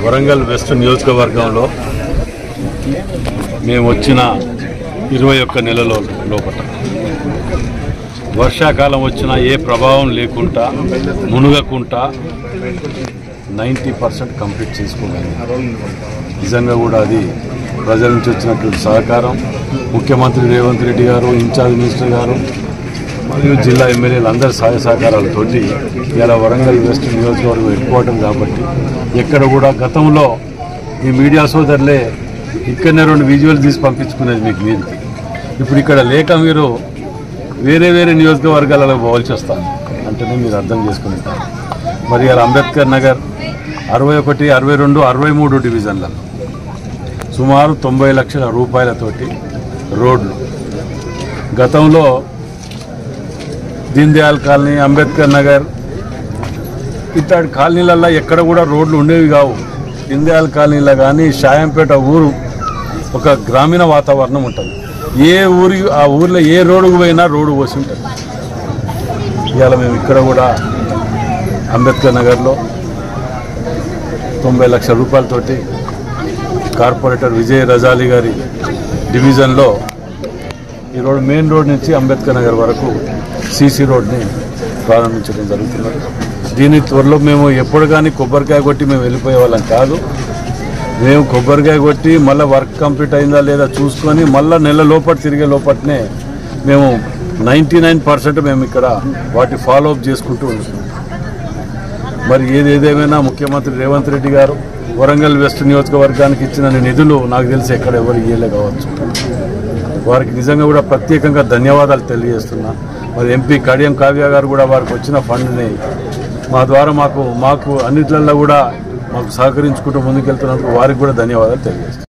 Warangal west నియోజకవర్గంలో మేము వచ్చిన 21 నెలల లోపల వర్షాకాలం వచ్చినా ఏ ప్రభావం లేకుండా మునుగకుండా 90% కంప్లీట్ చేసుకోగలిగాం. నిజంగా కూడా అది ప్రజల నుంచి వచ్చినటువంటి సహకారం, ముఖ్యమంత్రి రేవంత్ రెడ్డి గారు, ఇన్ఛార్జ్ మినిస్టర్ గారు మరియు జిల్లా ఎమ్మెల్యేలు అందరి సహాయ సహకారాలతోటి ఇలా వరంగల్ వెస్ట్ నియోజకవర్గం హెడ్ క్వార్టర్ కాబట్టి ఎక్కడ కూడా గతంలో ఈ మీడియా సోదరులే ఇక్కడనే 2 విజువల్ తీసి పంపించుకునేది మీకు మీదకి. ఇప్పుడు ఇక్కడ లేక మీరు వేరే నియోజకవర్గాలలో పోవాల్సి వస్తారు అంటేనే మీరు అర్థం చేసుకుంటారు. మరి ఇలా అంబేద్కర్ నగర్ 61, 62, 63 డివిజన్లలో సుమారు 90 లక్షల రూపాయలతోటి రోడ్లు. గతంలో దీన్ దయాళ్ కాలనీ, అంబేద్కర్ నగర్ ఇట్లాంటి కాలనీలలో ఎక్కడ కూడా రోడ్లు ఉండేవి కావు. దీన్ దయాళ్ కాలనీలో కానీ షాయంపేట ఊరు ఒక గ్రామీణ వాతావరణం ఉంటుంది. ఏ ఊరి ఆ ఊరిలో ఏ రోడ్డుకు పోయినా రోడ్డు పోసి ఉంటుంది. ఇవాళ మేము ఇక్కడ కూడా అంబేద్కర్ నగర్లో 90 లక్షల రూపాయలతోటి కార్పొరేటర్ విజయ్ రజాలి గారి డివిజన్లో ఈ రోడ్ మెయిన్ రోడ్ నుంచి అంబేద్కర్ నగర్ వరకు సీసీ రోడ్ని ప్రారంభించడం జరుగుతున్నది. దీని త్వరలో మేము ఎప్పుడు కానీ కొబ్బరికాయ కొట్టి మేము వెళ్ళిపోయే వాళ్ళం కాదు. మేము కొబ్బరికాయ కొట్టి మళ్ళీ వర్క్ కంప్లీట్ అయిందా లేదా చూసుకొని మళ్ళీ నెల లోపల తిరిగే లోపలనే మేము 99% మేము ఇక్కడ వాటి ఫాలో అప్ చేసుకుంటూ ఉంటున్నాం. మరి ఏదేమైనా ముఖ్యమంత్రి రేవంత్ రెడ్డి గారు వరంగల్ వెస్ట్ నియోజకవర్గానికి ఇచ్చిన నిధులు నాకు తెలిసి ఎక్కడ ఎవరు ఇయ్యలే కావచ్చు. వారికి నిజంగా కూడా ప్రత్యేకంగా ధన్యవాదాలు తెలియజేస్తున్నా. మరి ఎంపీ కడియం కావ్య గారు కూడా వారికి వచ్చిన ఫండ్ని మా ద్వారా మాకు అన్నిట్లలో కూడా మాకు సహకరించుకుంటూ ముందుకెళ్తున్నందుకు వారికి కూడా ధన్యవాదాలు తెలియజేస్తున్నాను.